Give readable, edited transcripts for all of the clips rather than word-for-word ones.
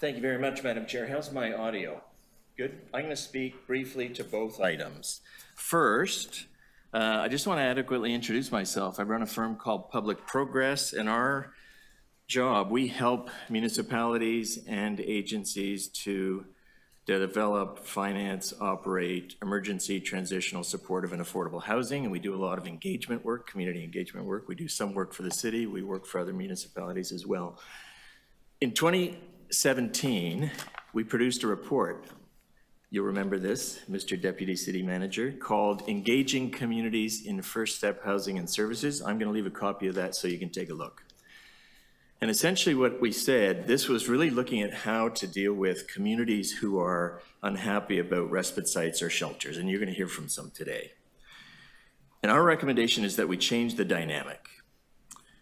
Thank you very much, Madam Chair. How's my audio? Good. I'm going to speak briefly to both items. First, I just want to adequately introduce myself. I run a firm called Public Progress, and our job, we help municipalities and agencies to develop, finance, operate emergency, transitional, supportive, and affordable housing. And we do a lot of engagement work, community engagement work. We do some work for the city. We work for other municipalities as well. In 2017, we produced a report. You'll remember this, Mr. Deputy City Manager, called Engaging Communities in First Step Housing and Services. I'm going to leave a copy of that so you can take a look. And essentially what we said, this was really looking at how to deal with communities who are unhappy about respite sites or shelters, and you're going to hear from some today. And our recommendation is that we change the dynamic.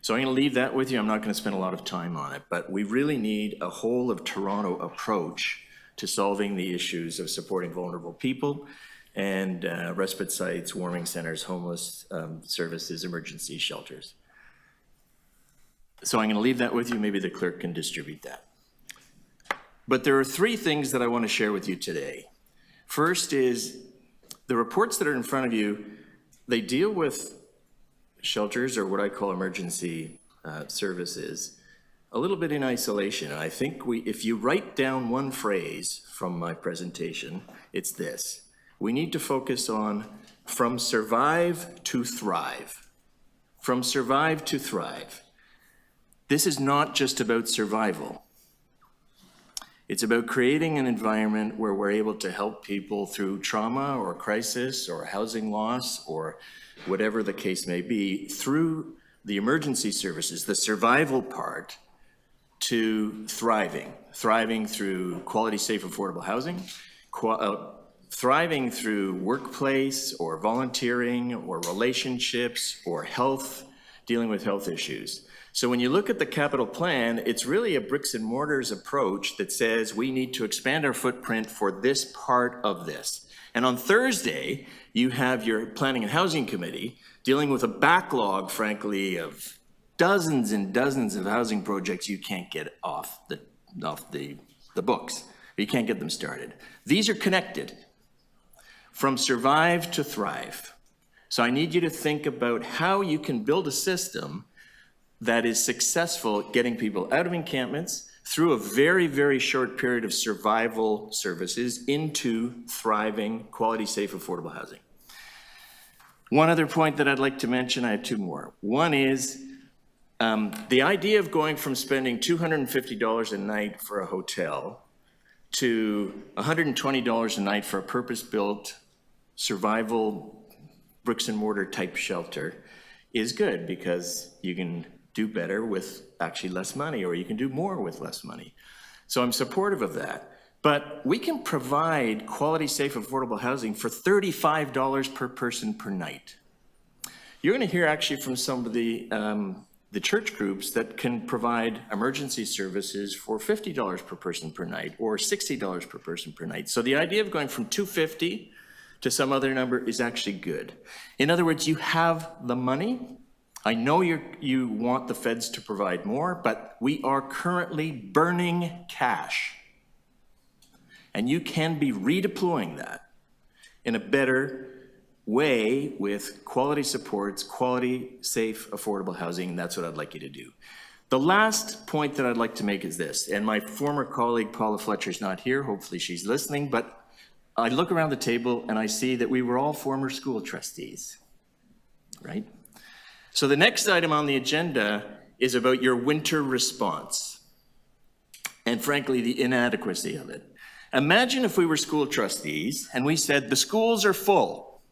So I'm going to leave that with you. I'm not going to spend a lot of time on it, but we really need a whole of Toronto approach to solving the issues of supporting vulnerable people and respite sites, warming centers, homeless services, emergency shelters. So I'm going to leave that with you. Maybe the clerk can distribute that. But there are three things that I want to share with you today. First is the reports that are in front of you, they deal with shelters, or what I call emergency services, a little bit in isolation. And I think if you write down one phrase from my presentation, it's this: we need to focus on from survive to thrive. From survive to thrive. This is not just about survival. It's about creating an environment where we're able to help people through trauma or crisis or housing loss or whatever the case may be, through the emergency services, the survival part, to thriving. Thriving through quality, safe, affordable housing, thriving through workplace or volunteering or relationships or health, dealing with health issues. So when you look at the capital plan, it's really a bricks and mortars approach that says we need to expand our footprint for this part of this. And on Thursday, you have your Planning and Housing Committee dealing with a backlog, frankly, of dozens and dozens of housing projects you can't get off the books. You can't get them started. These are connected from survive to thrive. So I need you to think about how you can build a system that is successful at getting people out of encampments through a very, very short period of survival services into thriving, quality, safe, affordable housing. One other point that I'd like to mention, I have two more. One is the idea of going from spending $250 a night for a hotel to $120 a night for a purpose-built survival bricks and mortar type shelter is good, because you can do better with actually less money, or you can do more with less money. So I'm supportive of that. But we can provide quality, safe, affordable housing for $35 per person per night. You're going to hear actually from some of the church groups that can provide emergency services for $50 per person per night, or $60 per person per night. So the idea of going from $250 to some other number is actually good. In other words, you have the money. I know you want the feds to provide more, but we are currently burning cash. And you can be redeploying that in a better way with quality supports, quality, safe, affordable housing, and that's what I'd like you to do. The last point that I'd like to make is this, and my former colleague Paula Fletcher's not here, hopefully she's listening, but I look around the table and I see that we were all former school trustees, right? So the next item on the agenda is about your winter response, and frankly, the inadequacy of it. Imagine if we were school trustees and we said, the schools are full.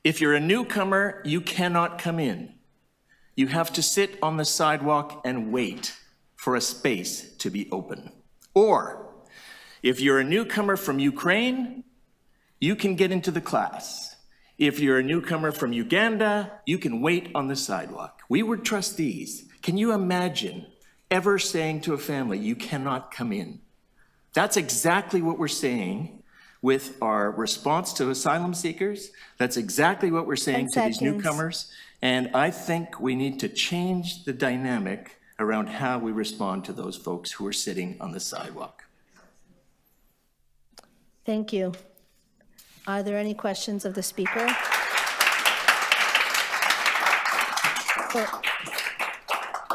If you're a newcomer, you cannot come in. You have to sit on the sidewalk and wait for a space to be open. Or, if you're a newcomer from Ukraine, you can get into the class. If you're a newcomer from Uganda, you can wait on the sidewalk. We were trustees. Can you imagine ever saying to a family, you cannot come in? That's exactly what we're saying with our response to asylum seekers. That's exactly what we're saying to these newcomers. And I think we need to change the dynamic around how we respond to those folks who are sitting on the sidewalk. Thank you. Are there any questions of the speaker?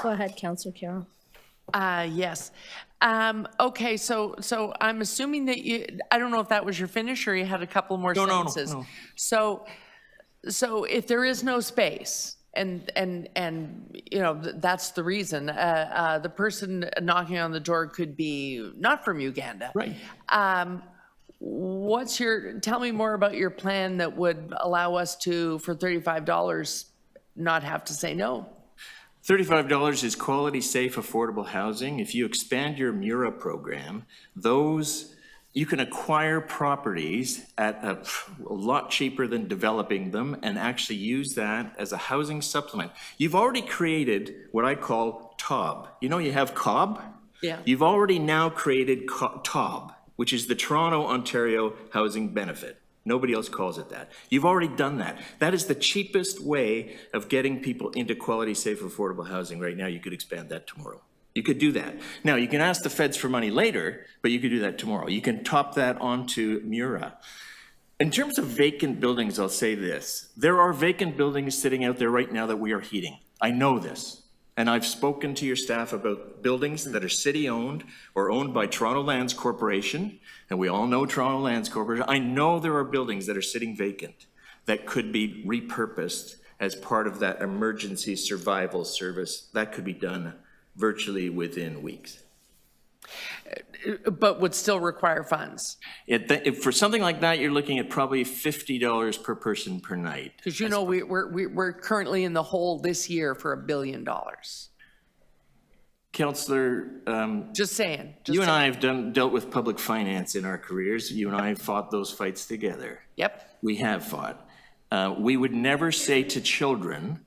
Go ahead, Councillor Carroll. Yes. Okay, so I'm assuming that I don't know if that was your finish or you had a couple more sentences. No. So if there is no space, and you know, that's the reason, the person knocking on the door could be not from Uganda. Right. Tell me more about your plan that would allow us to, for $35, not have to say no. $35 is quality, safe, affordable housing. If you expand your MURA program, you can acquire properties at a lot cheaper than developing them and actually use that as a housing supplement. You've already created what I call TOB. You know, you have COB? Yeah. You've already now created TOB, which is the Toronto, Ontario Housing Benefit. Nobody else calls it that. You've already done that. That is the cheapest way of getting people into quality, safe, affordable housing right now. You could expand that tomorrow. You could do that. Now, you can ask the feds for money later, but you could do that tomorrow. You can top that onto MURA. In terms of vacant buildings, I'll say this. There are vacant buildings sitting out there right now that we are heating. I know this. And I've spoken to your staff about buildings that are city-owned or owned by Toronto Lands Corporation, and we all know Toronto Lands Corporation. I know there are buildings that are sitting vacant that could be repurposed as part of that emergency survival service. That could be done virtually within weeks. But would still require funds. For something like that, you're looking at probably $50 per person per night. Because you know we're currently in the hole this year for $1 billion. Councillor, Just saying. you and I have dealt with public finance in our careers. You and I have fought those fights together. Yep. We have fought. We would never say to children,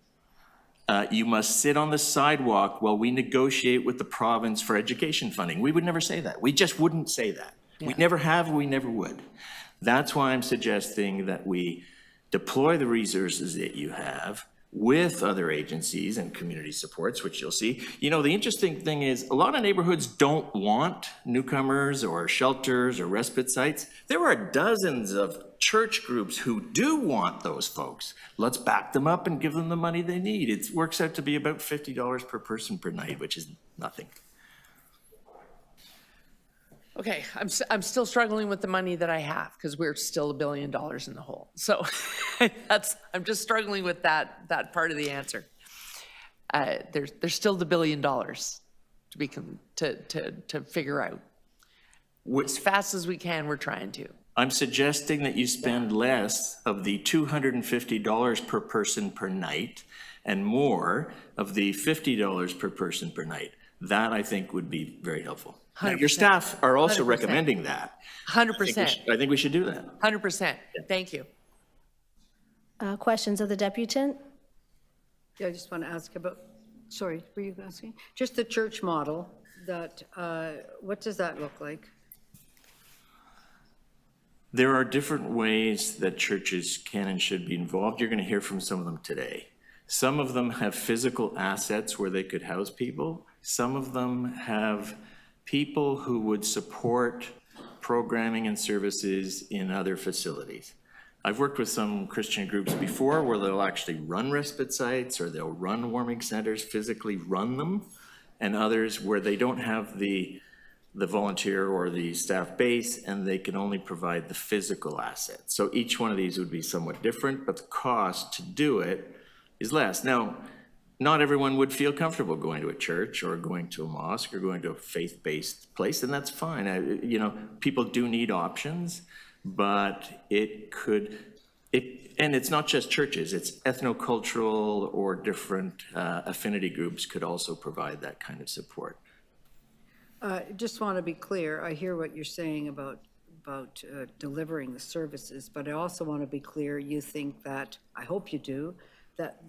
you must sit on the sidewalk while we negotiate with the province for education funding. We would never say that. We just wouldn't say that. Yeah. We never have, we never would. That's why I'm suggesting that we deploy the resources that you have with other agencies and community supports, which you'll see. You know, the interesting thing is a lot of neighborhoods don't want newcomers or shelters or respite sites. There are dozens of church groups who do want those folks. Let's back them up and give them the money they need. It works out to be about $50 per person per night, which is nothing. Okay, I'm still struggling with the money that I have because we're still $1 billion in the hole. So I'm just struggling with that part of the answer. There's still the $1 billion to figure out. As fast as we can, we're trying to. I'm suggesting that you spend less of the $250 per person per night and more of the $50 per person per night. That, I think, would be very helpful. Now, your staff are also 100%. recommending that. 100%. I think we should do that. 100%. Thank you. Questions of the deputant? Yeah, I just want to ask about, sorry, were you asking? Just the church model, that, what does that look like? There are different ways that churches can and should be involved. You're going to hear from some of them today. Some of them have physical assets where they could house people. Some of them have people who would support programming and services in other facilities. I've worked with some Christian groups before where they'll actually run respite sites or they'll run warming centers, physically run them, and others where they don't have the volunteer or the staff base and they can only provide the physical assets. So each one of these would be somewhat different, but the cost to do it is less. Now, not everyone would feel comfortable going to a church or going to a mosque or going to a faith-based place, and that's fine. You know, people do need options, but and it's not just churches, it's ethnocultural or different affinity groups could also provide that kind of support. Just want to be clear, I hear what you're saying about delivering the services, but I also want to be clear, you think that, I hope you do, that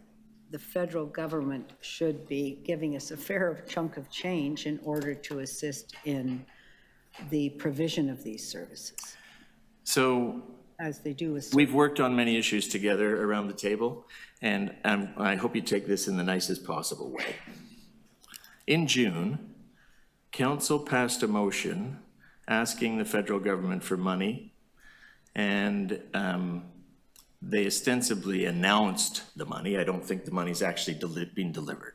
the federal government should be giving us a fair chunk of change in order to assist in the provision of these services. So, as they do with we've worked on many issues together around the table, and I hope you take this in the nicest possible way. In June, council passed a motion asking the federal government for money, and they ostensibly announced the money. I don't think the money's actually been delivered.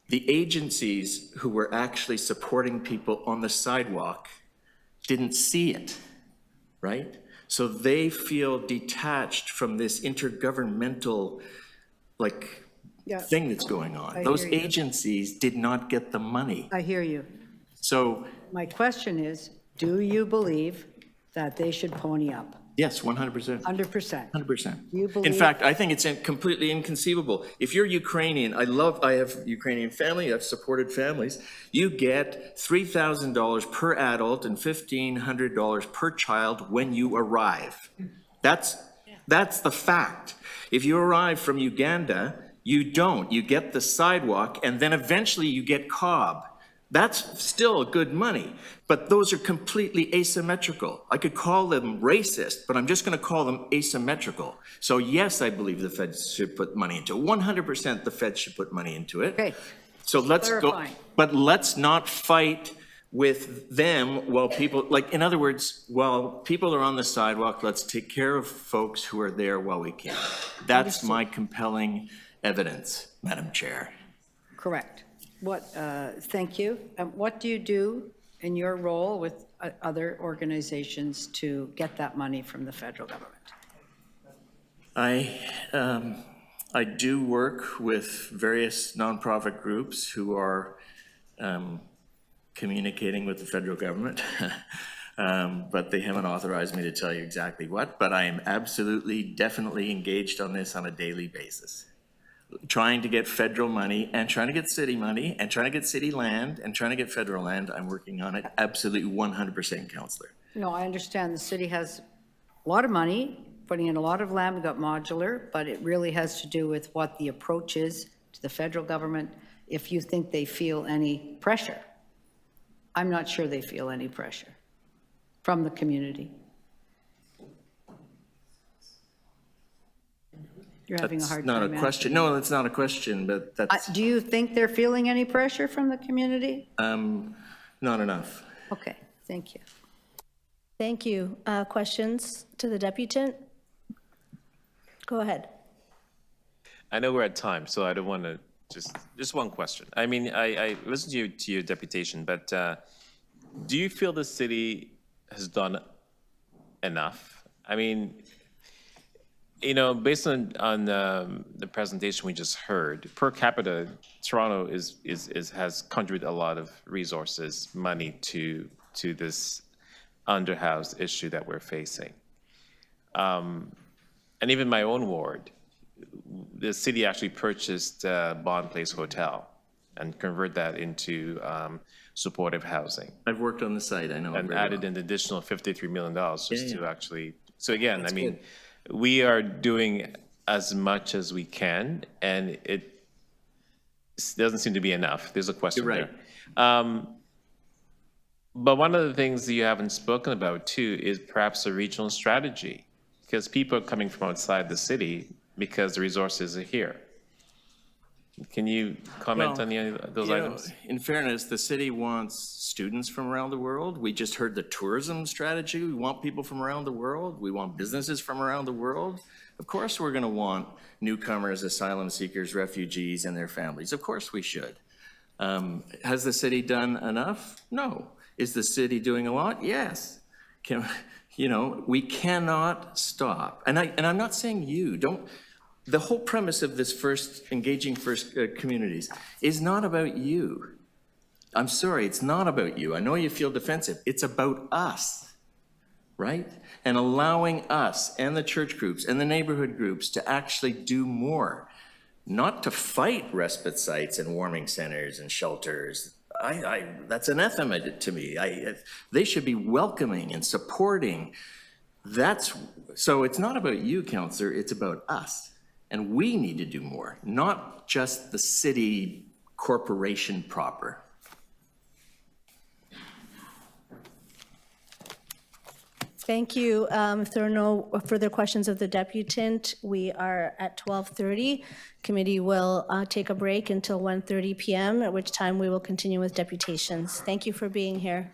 The agencies who were actually supporting people on the sidewalk didn't see it, right? So they feel detached from this intergovernmental, Yeah. thing that's going on. I Those hear you. agencies did not get the money. I hear you. So, My question is, do you believe that they should pony up? yes, 100%. 100%. 100%. You In believe- fact, I think it's completely inconceivable. If you're Ukrainian, I have Ukrainian family, I've supported families. You get $3,000 per adult and $1,500 per child when you arrive. That's the fact. If you arrive from Uganda, you don't. You get the sidewalk, and then eventually you get COB. That's still good money, but those are completely asymmetrical. I could call them racist, but I'm just going to call them asymmetrical. So yes, I believe the Feds should put money into it. 100% the Feds should put money into it. Okay. So let's go, Clarifying. but let's not fight with them while people, in other words, while people are on the sidewalk, let's take care of folks who are there while we can. That's my compelling evidence, Madam Chair. Correct. Thank you. What do you do in your role with other organizations to get that money from the federal government? I do work with various nonprofit groups who are communicating with the federal government, but they haven't authorized me to tell you exactly what, but I am absolutely, definitely engaged on this on a daily basis. Trying to get federal money and trying to get city money and trying to get city land and trying to get federal land. I'm working on it absolutely 100%, Councillor. No, I understand the city has a lot of money, putting in a lot of land, we've got modular, but it really has to do with what the approach is to the federal government, if you think they feel any pressure. I'm not sure they feel any pressure from the community. You're having a hard time Not a answering. question. No, it's not a question, but that's Do you think they're feeling any pressure from the community? not enough. Okay, thank you. Thank you. Questions to the deputant? Go ahead. I know we're at time, so I don't want to, just one question. I mean, I listened to your deputation, but do you feel the city has done enough? I mean, based on the presentation we just heard, per capita, Toronto has contributed a lot of resources, money to this underhoused issue that we're facing. And even my own ward, the city actually purchased Bond Place Hotel and converted that into supportive housing. I've worked on the site, I know. it And very added well. an additional $53 million just Yeah, to actually, so again, That's I mean, good. we are doing as much as we can, and it doesn't seem to be enough. There's a question You're right. there. But one of the things that you haven't spoken about too is perhaps a regional strategy, because people are coming from outside the city because the resources are here. Can you comment Well, on those You know, items? in fairness, the city wants students from around the world. We just heard the tourism strategy. We want people from around the world. We want businesses from around the world. Of course, we're going to want newcomers, asylum seekers, refugees, and their families. Of course we should. Has the city done enough? No. Is the city doing a lot? Yes. We cannot stop. And I'm not saying you don't. The whole premise of this engaging first communities is not about you. I'm sorry, it's not about you. I know you feel defensive. It's about us, right? And allowing us and the church groups and the neighborhood groups to actually do more, not to fight respite sites and warming centers and shelters. That's anathema to me. They should be welcoming and supporting. So it's not about you, Councillor, it's about us. And we need to do more, not just the city corporation proper. Thank you. If there are no further questions of the deputant, we are at 12:30. Committee will take a break until 1:30 PM, at which time we will continue with deputations. Thank you for being here.